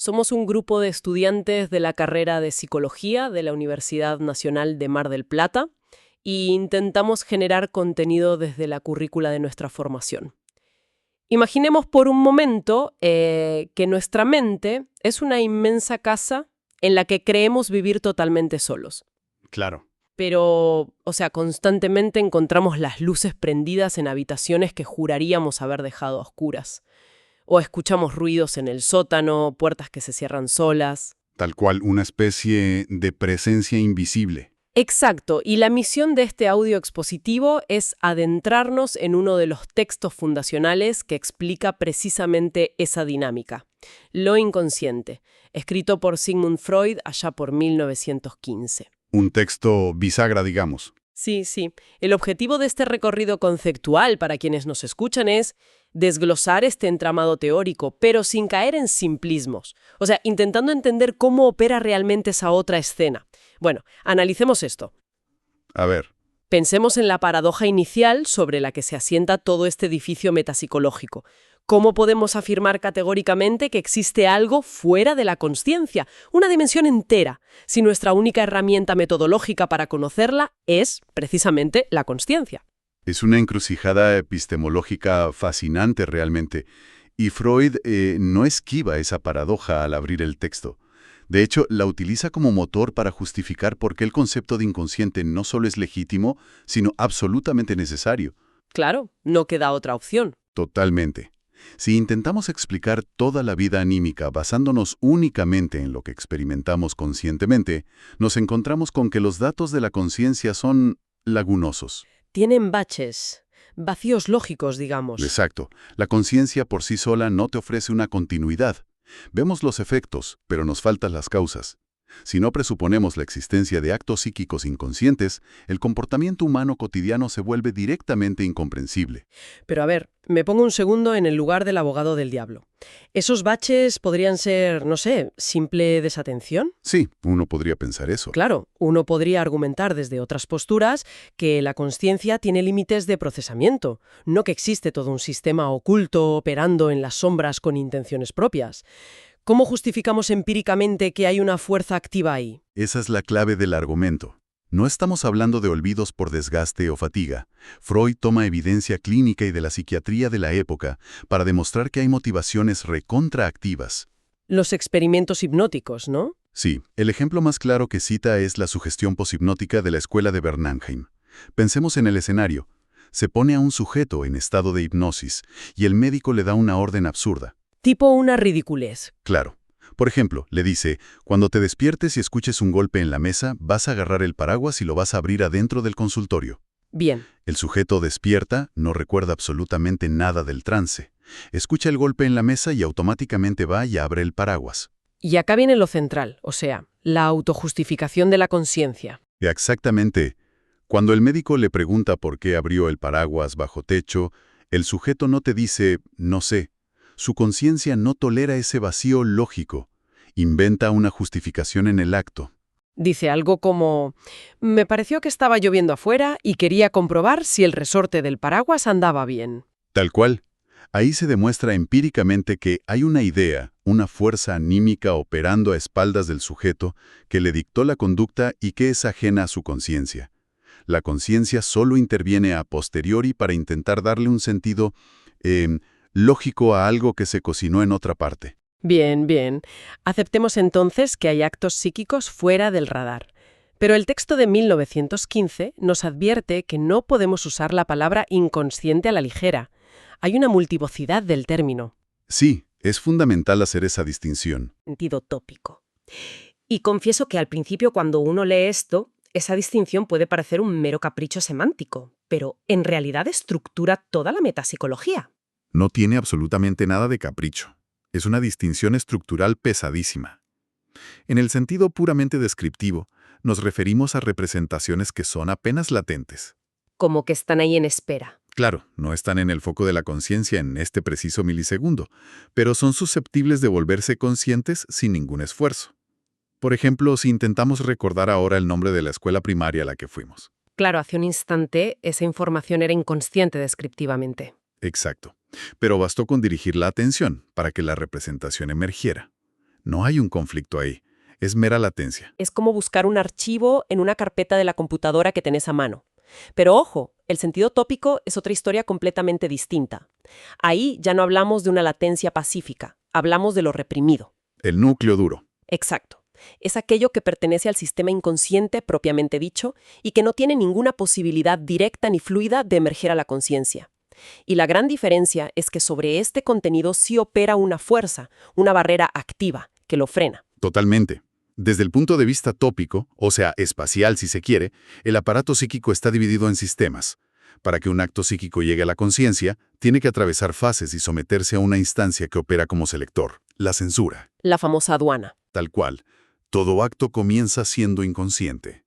Somos un grupo de estudiantes de la carrera de Psicología de la Universidad Nacional de Mar del Plata y intentamos generar contenido desde la currícula de nuestra formación. Imaginemos por un momento que nuestra mente es una inmensa casa en la que creemos vivir totalmente solos. Claro. Pero, constantemente encontramos las luces prendidas en habitaciones que juraríamos haber dejado a oscuras. O escuchamos ruidos en el sótano, puertas que se cierran solas. Tal cual, una especie de presencia invisible. Exacto, y la misión de este audio expositivo es adentrarnos en uno de los textos fundacionales que explica precisamente esa dinámica. Lo inconsciente, escrito por Sigmund Freud allá por 1915. Un texto bisagra, digamos. Sí. El objetivo de este recorrido conceptual para quienes nos escuchan es desglosar este entramado teórico, pero sin caer en simplismos. Intentando entender cómo opera realmente esa otra escena. Bueno, analicemos esto. A ver. Pensemos en la paradoja inicial sobre la que se asienta todo este edificio metapsicológico. ¿Cómo podemos afirmar categóricamente que existe algo fuera de la consciencia, una dimensión entera, si nuestra única herramienta metodológica para conocerla es, precisamente, la consciencia? Es una encrucijada epistemológica fascinante realmente, y Freud no esquiva esa paradoja al abrir el texto. De hecho, la utiliza como motor para justificar por qué el concepto de inconsciente no solo es legítimo, sino absolutamente necesario. Claro, no queda otra opción. Totalmente. Si intentamos explicar toda la vida anímica basándonos únicamente en lo que experimentamos conscientemente, nos encontramos con que los datos de la conciencia son lagunosos. Tienen baches, vacíos lógicos, digamos. Exacto. La conciencia por sí sola no te ofrece una continuidad. Vemos los efectos, pero nos faltan las causas. Si no presuponemos la existencia de actos psíquicos inconscientes, el comportamiento humano cotidiano se vuelve directamente incomprensible. Pero a ver, me pongo un segundo en el lugar del abogado del diablo. ¿Esos baches podrían ser, no sé, simple desatención? Sí, uno podría pensar eso. Claro, uno podría argumentar desde otras posturas que la consciencia tiene límites de procesamiento, no que existe todo un sistema oculto operando en las sombras con intenciones propias. ¿Cómo justificamos empíricamente que hay una fuerza activa ahí? Esa es la clave del argumento. No estamos hablando de olvidos por desgaste o fatiga. Freud toma evidencia clínica y de la psiquiatría de la época para demostrar que hay motivaciones recontraactivas. Los experimentos hipnóticos, ¿no? Sí, el ejemplo más claro que cita es la sugestión poshipnótica de la escuela de Bernheim. Pensemos en el escenario. Se pone a un sujeto en estado de hipnosis y el médico le da una orden absurda. Tipo una ridiculez. Claro. Por ejemplo, le dice, cuando te despiertes y escuches un golpe en la mesa, vas a agarrar el paraguas y lo vas a abrir adentro del consultorio. Bien. El sujeto despierta, no recuerda absolutamente nada del trance. Escucha el golpe en la mesa y automáticamente va y abre el paraguas. Y acá viene lo central, la autojustificación de la conciencia. Exactamente. Cuando el médico le pregunta por qué abrió el paraguas bajo techo, el sujeto no te dice, no sé. Su conciencia no tolera ese vacío lógico. Inventa una justificación en el acto. Dice algo como, me pareció que estaba lloviendo afuera y quería comprobar si el resorte del paraguas andaba bien. Tal cual. Ahí se demuestra empíricamente que hay una idea, una fuerza anímica operando a espaldas del sujeto que le dictó la conducta y que es ajena a su conciencia. La conciencia solo interviene a posteriori para intentar darle un sentido lógico a algo que se cocinó en otra parte. Bien. Aceptemos entonces que hay actos psíquicos fuera del radar. Pero el texto de 1915 nos advierte que no podemos usar la palabra inconsciente a la ligera. Hay una multivocidad del término. Sí, es fundamental hacer esa distinción. Sentido tópico. Y confieso que al principio cuando uno lee esto, esa distinción puede parecer un mero capricho semántico, pero en realidad estructura toda la metapsicología. No tiene absolutamente nada de capricho. Es una distinción estructural pesadísima. En el sentido puramente descriptivo, nos referimos a representaciones que son apenas latentes. Como que están ahí en espera. Claro, no están en el foco de la conciencia en este preciso milisegundo, pero son susceptibles de volverse conscientes sin ningún esfuerzo. Por ejemplo, si intentamos recordar ahora el nombre de la escuela primaria a la que fuimos. Claro, hace un instante esa información era inconsciente descriptivamente. Exacto. Pero bastó con dirigir la atención para que la representación emergiera. No hay un conflicto ahí. Es mera latencia. Es como buscar un archivo en una carpeta de la computadora que tenés a mano. Pero ojo, el sentido tópico es otra historia completamente distinta. Ahí ya no hablamos de una latencia pacífica, hablamos de lo reprimido. El núcleo duro. Exacto. Es aquello que pertenece al sistema inconsciente propiamente dicho y que no tiene ninguna posibilidad directa ni fluida de emerger a la conciencia. Y la gran diferencia es que sobre este contenido sí opera una fuerza, una barrera activa, que lo frena. Totalmente. Desde el punto de vista tópico, o sea, espacial si se quiere, el aparato psíquico está dividido en sistemas. Para que un acto psíquico llegue a la conciencia, tiene que atravesar fases y someterse a una instancia que opera como selector, la censura. La famosa aduana. Tal cual, todo acto comienza siendo inconsciente.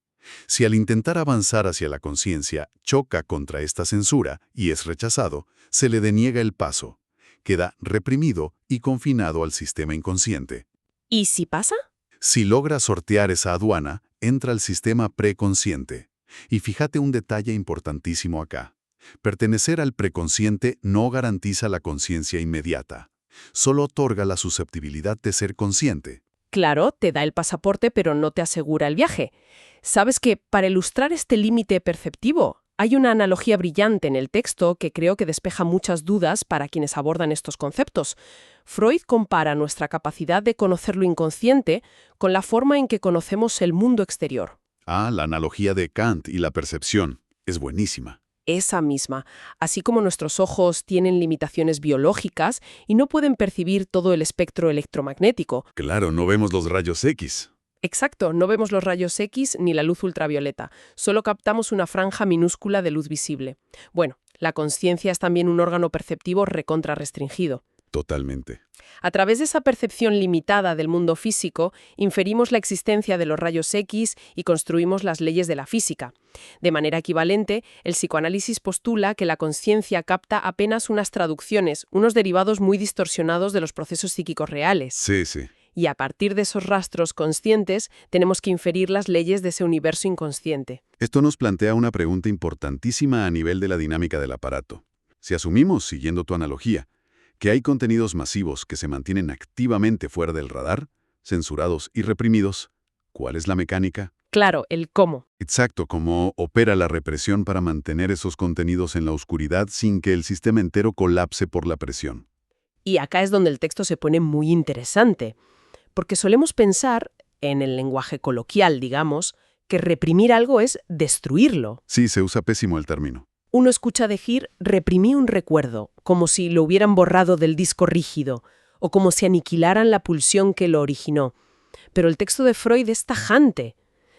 Si al intentar avanzar hacia la conciencia choca contra esta censura y es rechazado, se le deniega el paso. Queda reprimido y confinado al sistema inconsciente. ¿Y si pasa? Si logra sortear esa aduana, entra al sistema preconsciente. Y fíjate un detalle importantísimo acá. Pertenecer al preconsciente no garantiza la conciencia inmediata. Solo otorga la susceptibilidad de ser consciente. Claro, te da el pasaporte, pero no te asegura el viaje. ¿Sabes que para ilustrar este límite perceptivo, hay una analogía brillante en el texto que creo que despeja muchas dudas para quienes abordan estos conceptos? Freud compara nuestra capacidad de conocer lo inconsciente con la forma en que conocemos el mundo exterior. Ah, la analogía de Kant y la percepción. Es buenísima. Esa misma, así como nuestros ojos tienen limitaciones biológicas y no pueden percibir todo el espectro electromagnético. Claro, no vemos los rayos X. Exacto, no vemos los rayos X ni la luz ultravioleta, solo captamos una franja minúscula de luz visible. Bueno, la conciencia es también un órgano perceptivo recontra restringido. Totalmente. A través de esa percepción limitada del mundo físico, inferimos la existencia de los rayos X y construimos las leyes de la física. De manera equivalente, el psicoanálisis postula que la conciencia capta apenas unas traducciones, unos derivados muy distorsionados de los procesos psíquicos reales. Sí, sí. Y a partir de esos rastros conscientes, tenemos que inferir las leyes de ese universo inconsciente. Esto nos plantea una pregunta importantísima a nivel de la dinámica del aparato. Si asumimos, siguiendo tu analogía, que hay contenidos masivos que se mantienen activamente fuera del radar, censurados y reprimidos, ¿cuál es la mecánica? Claro, el cómo. Exacto, cómo opera la represión para mantener esos contenidos en la oscuridad sin que el sistema entero colapse por la presión. Y acá es donde el texto se pone muy interesante, porque solemos pensar, en el lenguaje coloquial, digamos, que reprimir algo es destruirlo. Sí, se usa pésimo el término. Uno escucha decir reprimí un recuerdo, como si lo hubieran borrado del disco rígido, o como si aniquilaran la pulsión que lo originó. Pero el texto de Freud es tajante.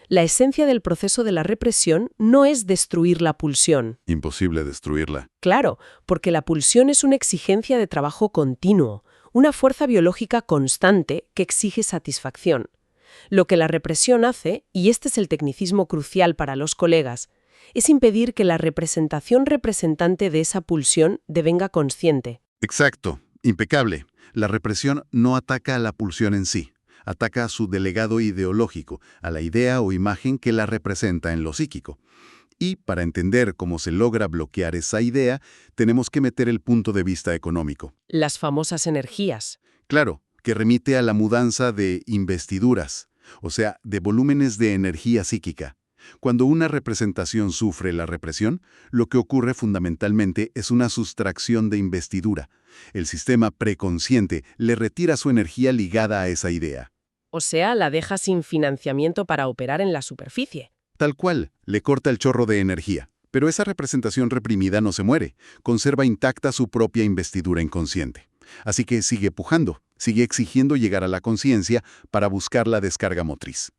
La esencia del proceso de la represión no es destruir la pulsión. Imposible destruirla. Claro, porque la pulsión es una exigencia de trabajo continuo, una fuerza biológica constante que exige satisfacción. Lo que la represión hace, y este es el tecnicismo crucial para los colegas, es impedir que la representación representante de esa pulsión devenga consciente. Exacto, impecable. La represión no ataca a la pulsión en sí, ataca a su delegado ideológico, a la idea o imagen que la representa en lo psíquico. Y para entender cómo se logra bloquear esa idea, tenemos que meter el punto de vista económico. Las famosas energías. Claro, que remite a la mudanza de investiduras, o sea, de volúmenes de energía psíquica. Cuando una representación sufre la represión, lo que ocurre fundamentalmente es una sustracción de investidura. El sistema preconsciente le retira su energía ligada a esa idea. O sea, la deja sin financiamiento para operar en la superficie. Tal cual, le corta el chorro de energía. Pero esa representación reprimida no se muere, conserva intacta su propia investidura inconsciente. Así que sigue pujando, sigue exigiendo llegar a la conciencia para buscar la descarga motriz.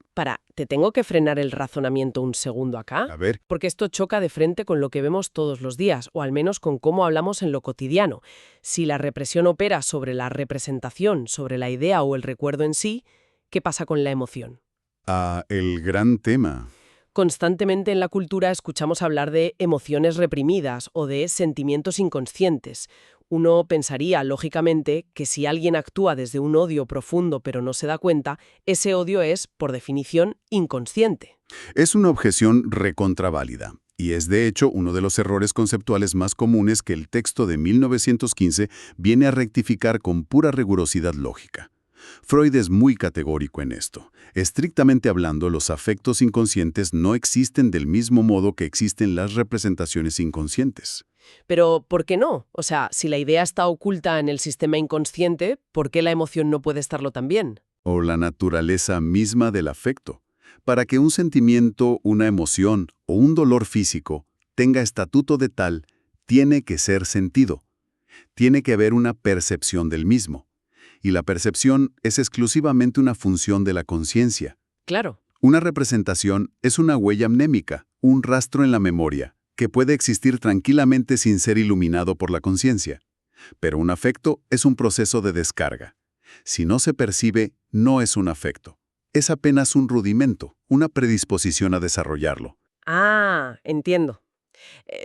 Te tengo que frenar el razonamiento un segundo acá. A ver. Porque esto choca de frente con lo que vemos todos los días, o al menos con cómo hablamos en lo cotidiano. Si la represión opera sobre la representación, sobre la idea o el recuerdo en sí, ¿qué pasa con la emoción? El gran tema. Constantemente en la cultura escuchamos hablar de emociones reprimidas o de sentimientos inconscientes. Uno pensaría, lógicamente, que si alguien actúa desde un odio profundo pero no se da cuenta, ese odio es, por definición, inconsciente. Es una objeción recontraválida, y es de hecho uno de los errores conceptuales más comunes que el texto de 1915 viene a rectificar con pura rigurosidad lógica. Freud es muy categórico en esto. Estrictamente hablando, los afectos inconscientes no existen del mismo modo que existen las representaciones inconscientes. Pero, ¿por qué no? O sea, si la idea está oculta en el sistema inconsciente, ¿por qué la emoción no puede estarlo también? O la naturaleza misma del afecto. Para que un sentimiento, una emoción o un dolor físico tenga estatuto de tal, tiene que ser sentido. Tiene que haber una percepción del mismo. Y la percepción es exclusivamente una función de la conciencia. Claro. Una representación es una huella mnémica, un rastro en la memoria, que puede existir tranquilamente sin ser iluminado por la conciencia. Pero un afecto es un proceso de descarga. Si no se percibe, no es un afecto. Es apenas un rudimento, una predisposición a desarrollarlo. Ah, entiendo.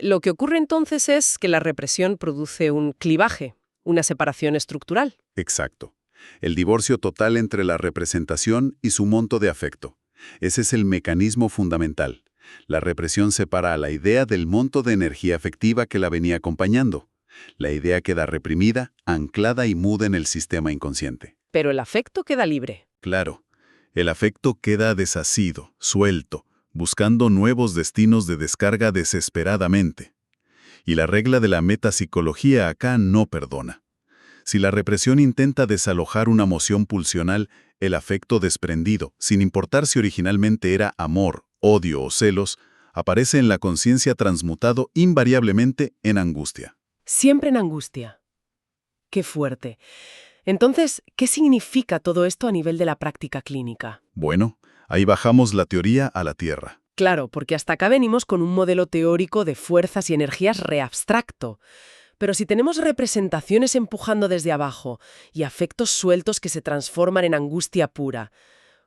Lo que ocurre entonces es que la represión produce un clivaje, una separación estructural. Exacto. El divorcio total entre la representación y su monto de afecto. Ese es el mecanismo fundamental. La represión separa a la idea del monto de energía afectiva que la venía acompañando. La idea queda reprimida, anclada y muda en el sistema inconsciente. Pero el afecto queda libre. Claro, el afecto queda desasido, suelto, buscando nuevos destinos de descarga desesperadamente. Y la regla de la metapsicología acá no perdona. Si la represión intenta desalojar una emoción pulsional, el afecto desprendido, sin importar si originalmente era amor, odio o celos, aparece en la conciencia transmutado invariablemente en angustia. Siempre en angustia. Qué fuerte. Entonces, ¿qué significa todo esto a nivel de la práctica clínica? Bueno, ahí bajamos la teoría a la tierra. Claro, porque hasta acá venimos con un modelo teórico de fuerzas y energías reabstracto. Pero si tenemos representaciones empujando desde abajo y afectos sueltos que se transforman en angustia pura,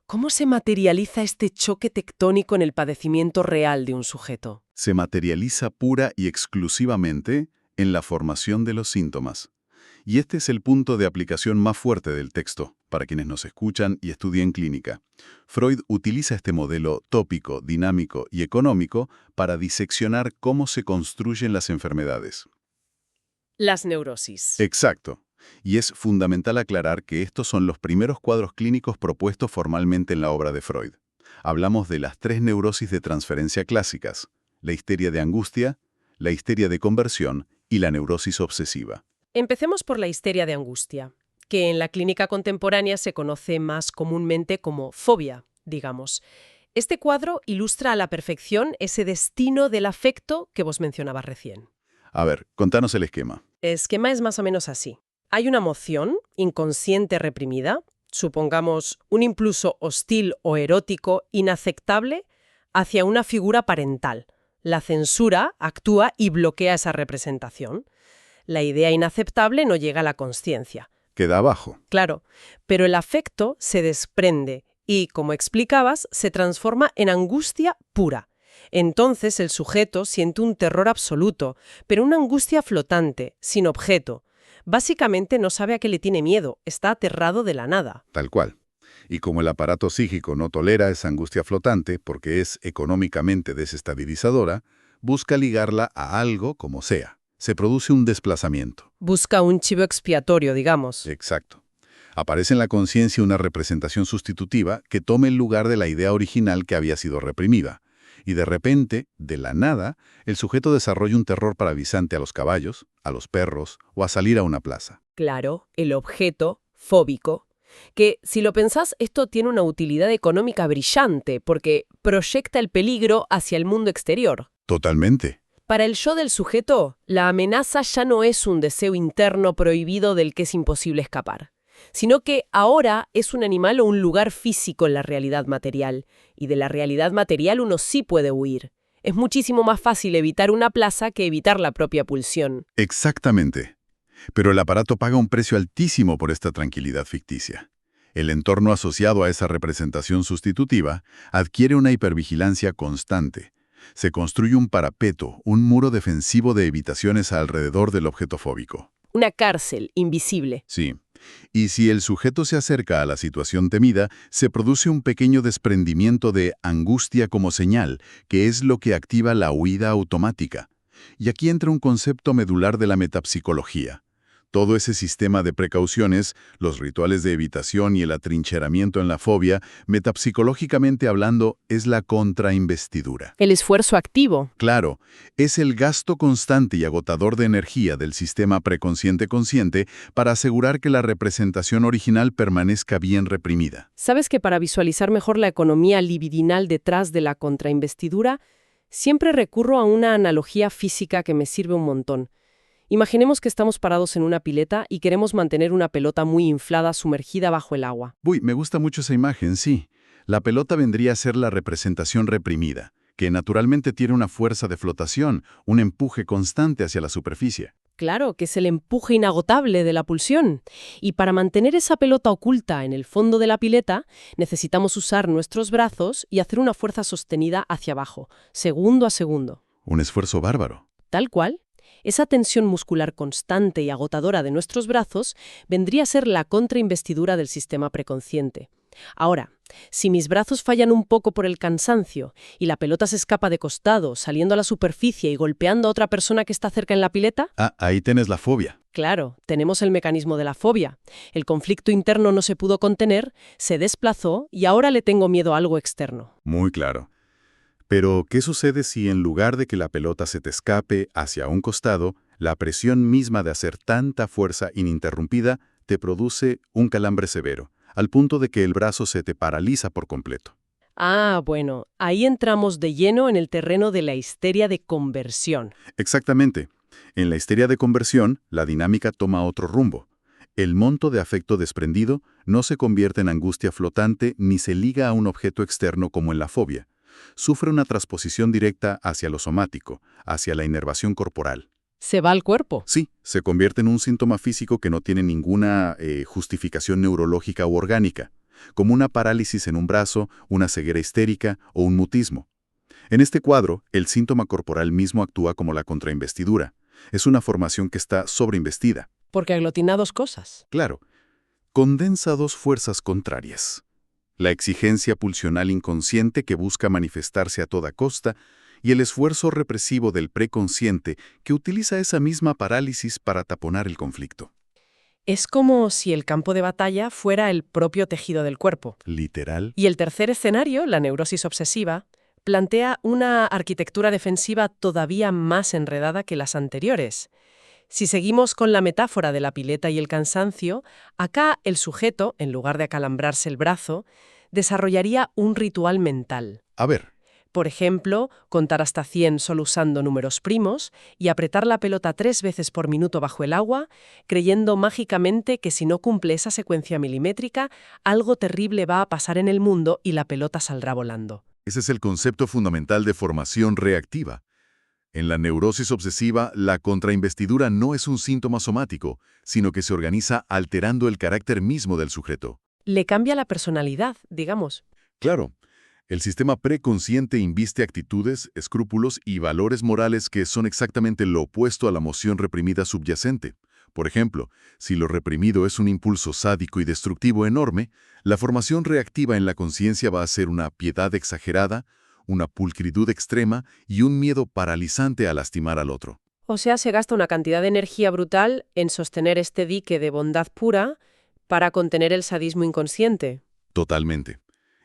¿cómo se materializa este choque tectónico en el padecimiento real de un sujeto? Se materializa pura y exclusivamente en la formación de los síntomas. Y este es el punto de aplicación más fuerte del texto, para quienes nos escuchan y estudian clínica. Freud utiliza este modelo tópico, dinámico y económico para diseccionar cómo se construyen las enfermedades. Las neurosis. Exacto. Y es fundamental aclarar que estos son los primeros cuadros clínicos propuestos formalmente en la obra de Freud. Hablamos de las 3 neurosis de transferencia clásicas: la histeria de angustia, la histeria de conversión y la neurosis obsesiva. Empecemos por la histeria de angustia, que en la clínica contemporánea se conoce más comúnmente como fobia, digamos. Este cuadro ilustra a la perfección ese destino del afecto que vos mencionabas recién. A ver, contanos el esquema. El esquema es más o menos así. Hay una emoción inconsciente reprimida, supongamos un impulso hostil o erótico inaceptable hacia una figura parental. La censura actúa y bloquea esa representación. La idea inaceptable no llega a la consciencia. Queda abajo. Claro, pero el afecto se desprende y, como explicabas, se transforma en angustia pura. Entonces el sujeto siente un terror absoluto, pero una angustia flotante, sin objeto. Básicamente no sabe a qué le tiene miedo, está aterrado de la nada. Tal cual. Y como el aparato psíquico no tolera esa angustia flotante porque es económicamente desestabilizadora, busca ligarla a algo como sea. Se produce un desplazamiento. Busca un chivo expiatorio, digamos. Exacto. Aparece en la conciencia una representación sustitutiva que tome el lugar de la idea original que había sido reprimida. Y de repente, de la nada, el sujeto desarrolla un terror paralizante a los caballos, a los perros o a salir a una plaza. Claro, el objeto fóbico. Que, si lo pensás, esto tiene una utilidad económica brillante, porque proyecta el peligro hacia el mundo exterior. Totalmente. Para el yo del sujeto, la amenaza ya no es un deseo interno prohibido del que es imposible escapar, sino que ahora es un animal o un lugar físico en la realidad material, y de la realidad material uno sí puede huir. Es muchísimo más fácil evitar una plaza que evitar la propia pulsión. Exactamente. Pero el aparato paga un precio altísimo por esta tranquilidad ficticia. El entorno asociado a esa representación sustitutiva adquiere una hipervigilancia constante. Se construye un parapeto, un muro defensivo de evitaciones alrededor del objeto fóbico. Una cárcel invisible. Sí. Y si el sujeto se acerca a la situación temida, se produce un pequeño desprendimiento de angustia como señal, que es lo que activa la huida automática. Y aquí entra un concepto medular de la metapsicología. Todo ese sistema de precauciones, los rituales de evitación y el atrincheramiento en la fobia, metapsicológicamente hablando, es la contrainvestidura. El esfuerzo activo. Claro, es el gasto constante y agotador de energía del sistema preconsciente-consciente para asegurar que la representación original permanezca bien reprimida. ¿Sabes que para visualizar mejor la economía libidinal detrás de la contrainvestidura, siempre recurro a una analogía física que me sirve un montón? Imaginemos que estamos parados en una pileta y queremos mantener una pelota muy inflada sumergida bajo el agua. Uy, me gusta mucho esa imagen, sí. La pelota vendría a ser la representación reprimida, que naturalmente tiene una fuerza de flotación, un empuje constante hacia la superficie. Claro, que es el empuje inagotable de la pulsión. Y para mantener esa pelota oculta en el fondo de la pileta, necesitamos usar nuestros brazos y hacer una fuerza sostenida hacia abajo, segundo a segundo. Un esfuerzo bárbaro. Tal cual. Esa tensión muscular constante y agotadora de nuestros brazos vendría a ser la contrainvestidura del sistema preconsciente. Ahora, si mis brazos fallan un poco por el cansancio y la pelota se escapa de costado, saliendo a la superficie y golpeando a otra persona que está cerca en la pileta, Ah, ahí tenés la fobia. claro, tenemos el mecanismo de la fobia. El conflicto interno no se pudo contener, se desplazó y ahora le tengo miedo a algo externo. Muy claro. Pero, ¿qué sucede si en lugar de que la pelota se te escape hacia un costado, la presión misma de hacer tanta fuerza ininterrumpida te produce un calambre severo, al punto de que el brazo se te paraliza por completo? Ah, bueno, ahí entramos de lleno en el terreno de la histeria de conversión. Exactamente. En la histeria de conversión, la dinámica toma otro rumbo. El monto de afecto desprendido no se convierte en angustia flotante ni se liga a un objeto externo como en la fobia. Sufre una transposición directa hacia lo somático, hacia la inervación corporal. Se va al cuerpo. Sí, se convierte en un síntoma físico que no tiene ninguna justificación neurológica u orgánica, como una parálisis en un brazo, una ceguera histérica o un mutismo. En este cuadro, el síntoma corporal mismo actúa como la contrainvestidura. Es una formación que está sobreinvestida. Porque aglutina dos cosas. Claro, condensa dos fuerzas contrarias. La exigencia pulsional inconsciente que busca manifestarse a toda costa y el esfuerzo represivo del preconsciente que utiliza esa misma parálisis para taponar el conflicto. Es como si el campo de batalla fuera el propio tejido del cuerpo. Literal. Y el tercer escenario, la neurosis obsesiva, plantea una arquitectura defensiva todavía más enredada que las anteriores. Si seguimos con la metáfora de la pileta y el cansancio, acá el sujeto, en lugar de acalambrarse el brazo, desarrollaría un ritual mental. A ver, Por ejemplo, contar hasta 100 solo usando números primos y apretar la pelota 3 veces por minuto bajo el agua, creyendo mágicamente que si no cumple esa secuencia milimétrica, algo terrible va a pasar en el mundo y la pelota saldrá volando. ese es el concepto fundamental de formación reactiva. En la neurosis obsesiva, la contrainvestidura no es un síntoma somático, sino que se organiza alterando el carácter mismo del sujeto. Le cambia la personalidad, digamos. Claro, el sistema preconsciente inviste actitudes, escrúpulos y valores morales que son exactamente lo opuesto a la emoción reprimida subyacente. Por ejemplo, si lo reprimido es un impulso sádico y destructivo enorme, la formación reactiva en la conciencia va a ser una piedad exagerada, una pulcritud extrema y un miedo paralizante a lastimar al otro. O sea, se gasta una cantidad de energía brutal en sostener este dique de bondad pura para contener el sadismo inconsciente. Totalmente.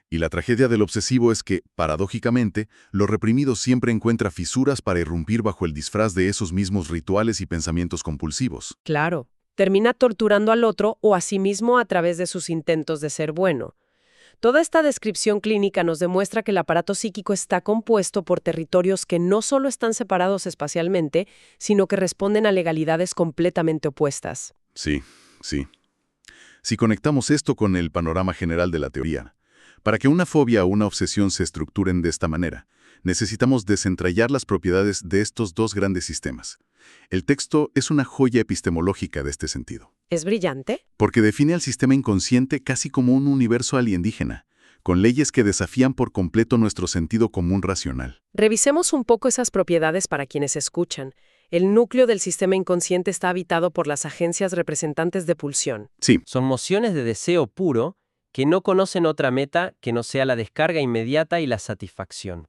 Y la tragedia del obsesivo es que, paradójicamente, lo reprimido siempre encuentra fisuras para irrumpir bajo el disfraz de esos mismos rituales y pensamientos compulsivos. Claro, termina torturando al otro o a sí mismo a través de sus intentos de ser bueno. Toda esta descripción clínica nos demuestra que el aparato psíquico está compuesto por territorios que no solo están separados espacialmente, sino que responden a legalidades completamente opuestas. Sí, sí. Si conectamos esto con el panorama general de la teoría, para que una fobia o una obsesión se estructuren de esta manera, necesitamos desentrañar las propiedades de estos dos grandes sistemas. El texto es una joya epistemológica de este sentido, ¿Es brillante? porque define al sistema inconsciente casi como un universo alienígena, con leyes que desafían por completo nuestro sentido común racional. Revisemos un poco esas propiedades para quienes escuchan. El núcleo del sistema inconsciente está habitado por las agencias representantes de pulsión. Sí, Son mociones de deseo puro que no conocen otra meta que no sea la descarga inmediata y la satisfacción.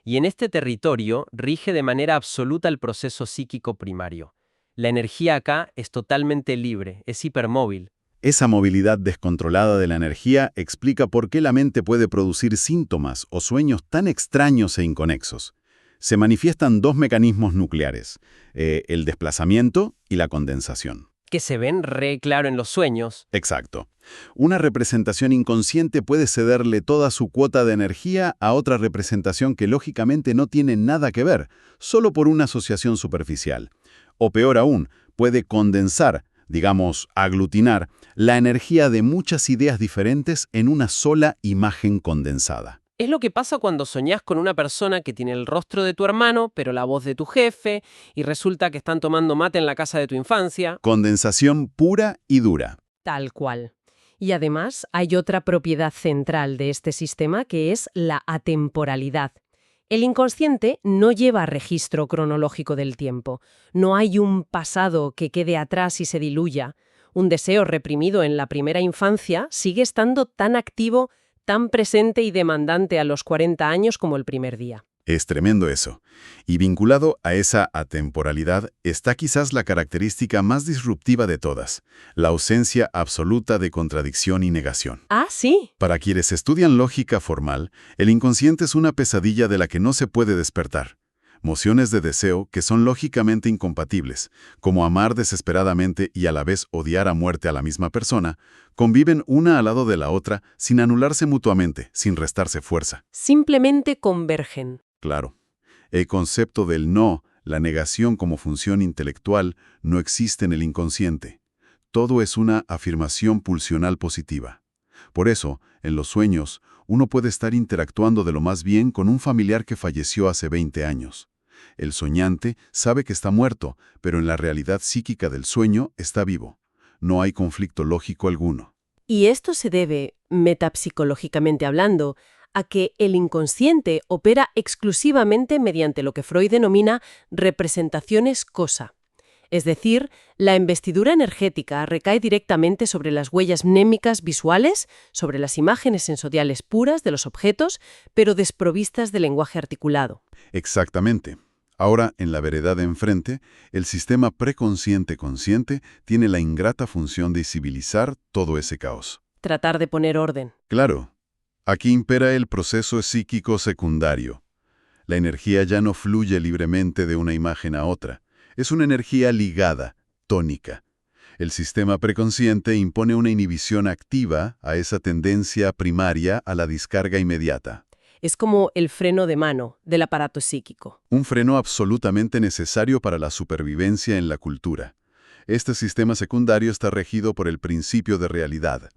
Y en este territorio rige de manera absoluta el proceso psíquico primario. La energía acá es totalmente libre, es hipermóvil. Esa movilidad descontrolada de la energía explica por qué la mente puede producir síntomas o sueños tan extraños e inconexos. Se manifiestan dos mecanismos nucleares, el desplazamiento y la condensación. Que se ven re claro en los sueños. Exacto. Una representación inconsciente puede cederle toda su cuota de energía a otra representación que lógicamente no tiene nada que ver, solo por una asociación superficial. O peor aún, puede condensar, digamos, aglutinar, la energía de muchas ideas diferentes en una sola imagen condensada. Es lo que pasa cuando soñás con una persona que tiene el rostro de tu hermano, pero la voz de tu jefe, y resulta que están tomando mate en la casa de tu infancia. Condensación pura y dura. Tal cual. Y además hay otra propiedad central de este sistema que es la atemporalidad. El inconsciente no lleva registro cronológico del tiempo. No hay un pasado que quede atrás y se diluya. Un deseo reprimido en la primera infancia sigue estando tan activo, tan presente y demandante a los 40 años como el primer día. Es tremendo eso. Y vinculado a esa atemporalidad está quizás la característica más disruptiva de todas, la ausencia absoluta de contradicción y negación. Ah, sí. Para quienes estudian lógica formal, el inconsciente es una pesadilla de la que no se puede despertar. Mociones de deseo que son lógicamente incompatibles, como amar desesperadamente y a la vez odiar a muerte a la misma persona, conviven una al lado de la otra sin anularse mutuamente, sin restarse fuerza. Simplemente convergen. Claro. El concepto del no, la negación como función intelectual, no existe en el inconsciente. Todo es una afirmación pulsional positiva. Por eso, en los sueños, uno puede estar interactuando de lo más bien con un familiar que falleció hace 20 años. El soñante sabe que está muerto, pero en la realidad psíquica del sueño está vivo. No hay conflicto lógico alguno. Y esto se debe, metapsicológicamente hablando, a que el inconsciente opera exclusivamente mediante lo que Freud denomina representaciones cosa. Es decir, la investidura energética recae directamente sobre las huellas mnémicas visuales, sobre las imágenes sensoriales puras de los objetos, pero desprovistas de lenguaje articulado. Exactamente. Ahora, en la vereda de enfrente, el sistema preconsciente-consciente tiene la ingrata función de civilizar todo ese caos. Tratar de poner orden. Claro. Aquí impera el proceso psíquico secundario. La energía ya no fluye libremente de una imagen a otra. Es una energía ligada, tónica. El sistema preconsciente impone una inhibición activa a esa tendencia primaria a la descarga inmediata. Es como el freno de mano del aparato psíquico. Un freno absolutamente necesario para la supervivencia en la cultura. Este sistema secundario está regido por el principio de realidad.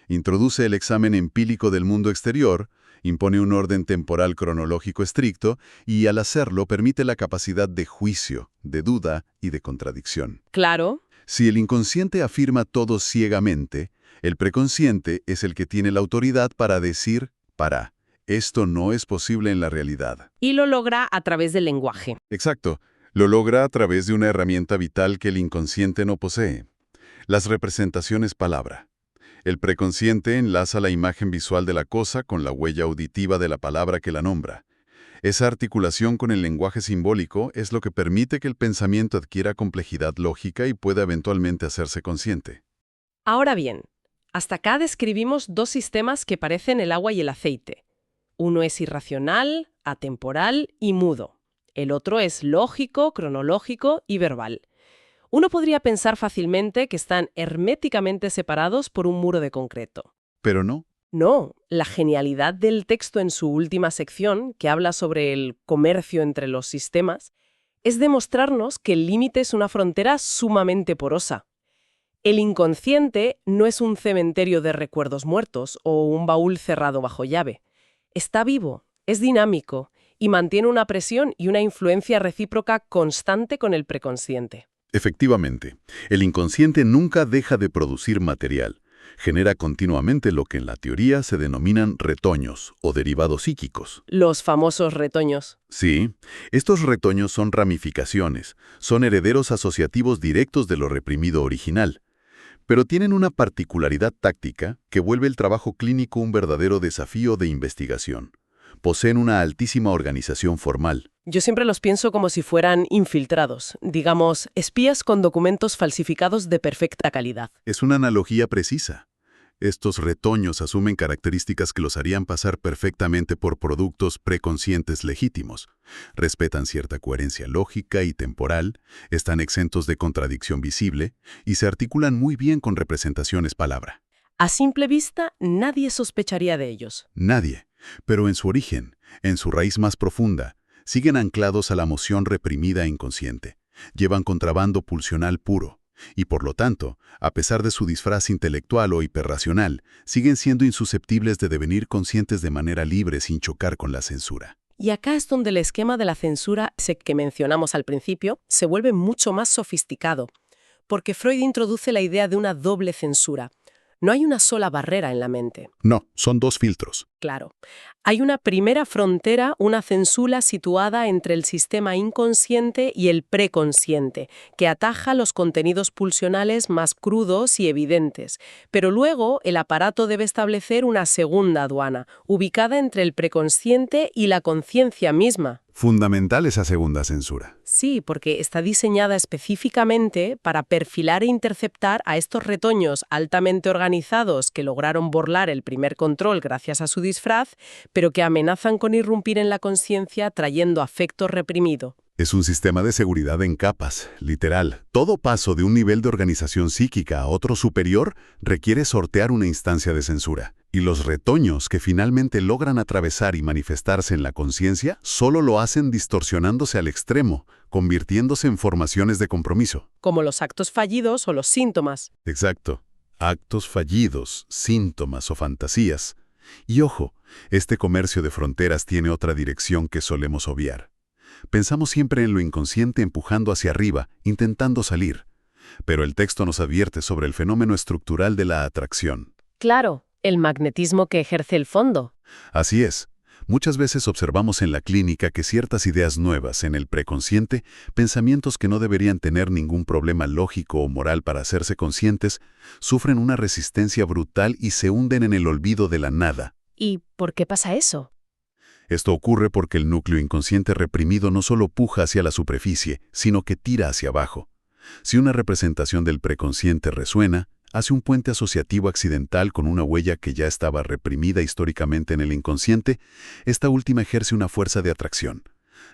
Introduce el examen empírico del mundo exterior, impone un orden temporal cronológico estricto y al hacerlo permite la capacidad de juicio, de duda y de contradicción. Claro. Si el inconsciente afirma todo ciegamente, el preconsciente es el que tiene la autoridad para decir, esto no es posible en la realidad. Y lo logra a través del lenguaje. Exacto. Lo logra a través de una herramienta vital que el inconsciente no posee. Las representaciones palabra. El preconsciente enlaza la imagen visual de la cosa con la huella auditiva de la palabra que la nombra. Esa articulación con el lenguaje simbólico es lo que permite que el pensamiento adquiera complejidad lógica y pueda eventualmente hacerse consciente. Ahora bien, hasta acá describimos dos sistemas que parecen el agua y el aceite. Uno es irracional, atemporal y mudo. El otro es lógico, cronológico y verbal. Uno podría pensar fácilmente que están herméticamente separados por un muro de concreto. Pero no. No, la genialidad del texto en su última sección, que habla sobre el comercio entre los sistemas, es demostrarnos que el límite es una frontera sumamente porosa. El inconsciente no es un cementerio de recuerdos muertos o un baúl cerrado bajo llave. Está vivo, es dinámico y mantiene una presión y una influencia recíproca constante con el preconsciente. Efectivamente, el inconsciente nunca deja de producir material. Genera continuamente lo que en la teoría se denominan retoños o derivados psíquicos. Los famosos retoños. Sí, estos retoños son ramificaciones, son herederos asociativos directos de lo reprimido original. Pero tienen una particularidad táctica que vuelve el trabajo clínico un verdadero desafío de investigación. Poseen una altísima organización formal. Yo siempre los pienso como si fueran infiltrados, digamos, espías con documentos falsificados de perfecta calidad. Es una analogía precisa. Estos retoños asumen características que los harían pasar perfectamente por productos preconscientes legítimos. Respetan cierta coherencia lógica y temporal, están exentos de contradicción visible y se articulan muy bien con representaciones palabra. A simple vista, nadie sospecharía de ellos. Nadie, pero en su origen, en su raíz más profunda, siguen anclados a la emoción reprimida e inconsciente. Llevan contrabando pulsional puro. Y por lo tanto, a pesar de su disfraz intelectual o hiperracional, siguen siendo insusceptibles de devenir conscientes de manera libre sin chocar con la censura. Y acá es donde el esquema de la censura, ese que mencionamos al principio, se vuelve mucho más sofisticado, porque Freud introduce la idea de una doble censura. No hay una sola barrera en la mente. No, son dos filtros. Claro. Hay una primera frontera, una censura situada entre el sistema inconsciente y el preconsciente, que ataja los contenidos pulsionales más crudos y evidentes. Pero luego el aparato debe establecer una segunda aduana, ubicada entre el preconsciente y la conciencia misma. Fundamental esa segunda censura. Sí, porque está diseñada específicamente para perfilar e interceptar a estos retoños altamente organizados que lograron burlar el primer control gracias a su disfraz, pero que amenazan con irrumpir en la conciencia trayendo afecto reprimido. Es un sistema de seguridad en capas, literal. Todo paso de un nivel de organización psíquica a otro superior requiere sortear una instancia de censura. Y los retoños que finalmente logran atravesar y manifestarse en la conciencia solo lo hacen distorsionándose al extremo, convirtiéndose en formaciones de compromiso. Como los actos fallidos o los síntomas. Exacto. Actos fallidos, síntomas o fantasías. Y ojo, este comercio de fronteras tiene otra dirección que solemos obviar. Pensamos siempre en lo inconsciente empujando hacia arriba, intentando salir. Pero el texto nos advierte sobre el fenómeno estructural de la atracción. Claro, el magnetismo que ejerce el fondo. Así es. Muchas veces observamos en la clínica que ciertas ideas nuevas en el preconsciente, pensamientos que no deberían tener ningún problema lógico o moral para hacerse conscientes, sufren una resistencia brutal y se hunden en el olvido de la nada. ¿Y por qué pasa eso? Esto ocurre porque el núcleo inconsciente reprimido no solo puja hacia la superficie, sino que tira hacia abajo. Si una representación del preconsciente resuena, hace un puente asociativo accidental con una huella que ya estaba reprimida históricamente en el inconsciente, esta última ejerce una fuerza de atracción.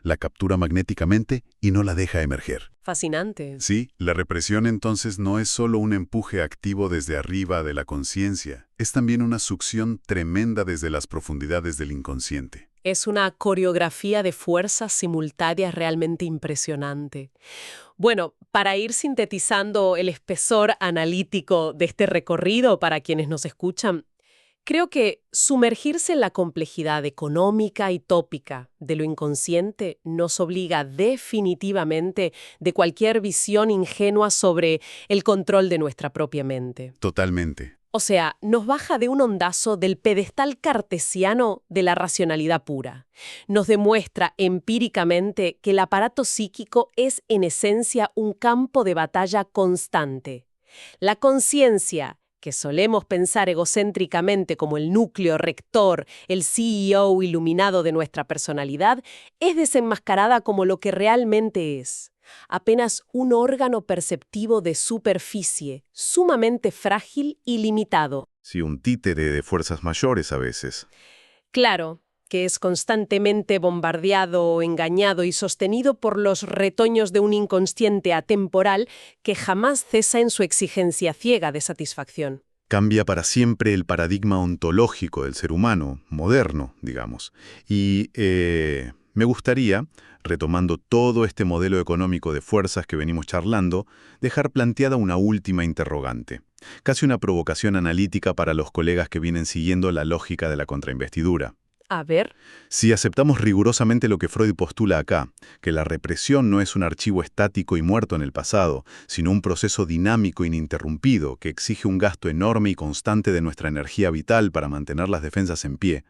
La captura magnéticamente y no la deja emerger. Fascinante. Sí, la represión entonces no es solo un empuje activo desde arriba de la conciencia, es también una succión tremenda desde las profundidades del inconsciente. Es una coreografía de fuerzas simultáneas realmente impresionante. Bueno, para ir sintetizando el espesor analítico de este recorrido para quienes nos escuchan, creo que sumergirse en la complejidad económica y tópica de lo inconsciente nos obliga definitivamente de cualquier visión ingenua sobre el control de nuestra propia mente. Totalmente. O sea, nos baja de un ondazo del pedestal cartesiano de la racionalidad pura. Nos demuestra empíricamente que el aparato psíquico es en esencia un campo de batalla constante. La conciencia, que solemos pensar egocéntricamente como el núcleo rector, el CEO iluminado de nuestra personalidad, es desenmascarada como lo que realmente es. Apenas un órgano perceptivo de superficie, sumamente frágil y limitado. Sí, un títere de fuerzas mayores a veces. Claro, que es constantemente bombardeado, engañado y sostenido por los retoños de un inconsciente atemporal que jamás cesa en su exigencia ciega de satisfacción. Cambia para siempre el paradigma ontológico del ser humano, moderno, digamos. Y me gustaría, retomando todo este modelo económico de fuerzas que venimos charlando, dejar planteada una última interrogante. Casi una provocación analítica para los colegas que vienen siguiendo la lógica de la contrainvestidura. A ver. Si aceptamos rigurosamente lo que Freud postula acá, que la represión no es un archivo estático y muerto en el pasado, sino un proceso dinámico e ininterrumpido que exige un gasto enorme y constante de nuestra energía vital para mantener las defensas en pie,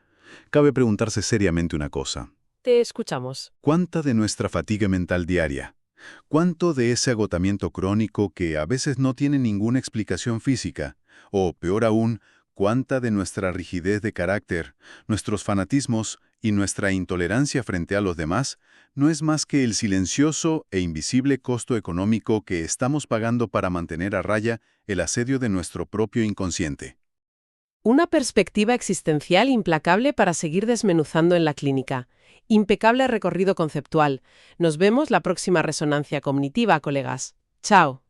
cabe preguntarse seriamente una cosa. Te escuchamos. ¿Cuánta de nuestra fatiga mental diaria? ¿Cuánto de ese agotamiento crónico que a veces no tiene ninguna explicación física? O, peor aún, ¿cuánta de nuestra rigidez de carácter, nuestros fanatismos, Y nuestra intolerancia frente a los demás no es más que el silencioso e invisible costo económico que estamos pagando para mantener a raya el asedio de nuestro propio inconsciente. Una perspectiva existencial implacable para seguir desmenuzando en la clínica. Impecable recorrido conceptual. Nos vemos la próxima resonancia cognitiva, colegas. Chao.